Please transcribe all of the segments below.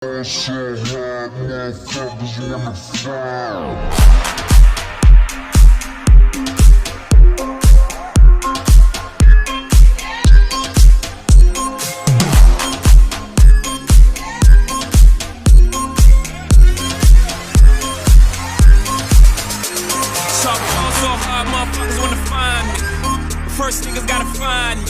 So hard, motherfuckers wanna fly. First niggas gotta find me.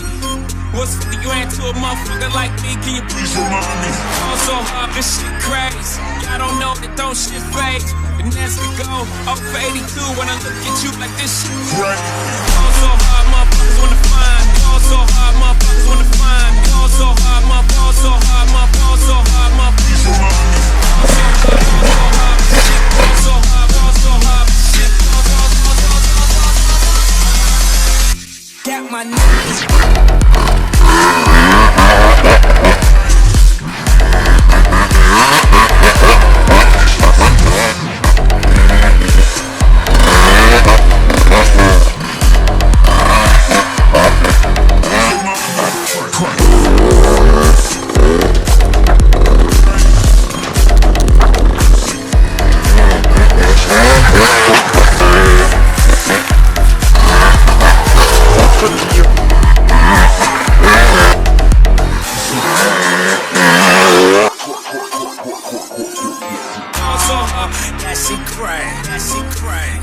What's 50 grand to a motherfucker like me? Can you please remind me? All so hard, this shit crazy. Y'all don't know that don't shit phase. And as we go, up for 82 when I look at you like this shit crazy. All so hard, motherfuckers wanna find me. All so hard, motherfuckers wanna find me. All so hard, all so hard, all so hard, please remind me. All so hard, shit. All so hard, shit. Got my niggas.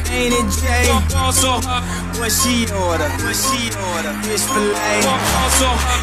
Ain't it Jay? What she order? Fish fillet.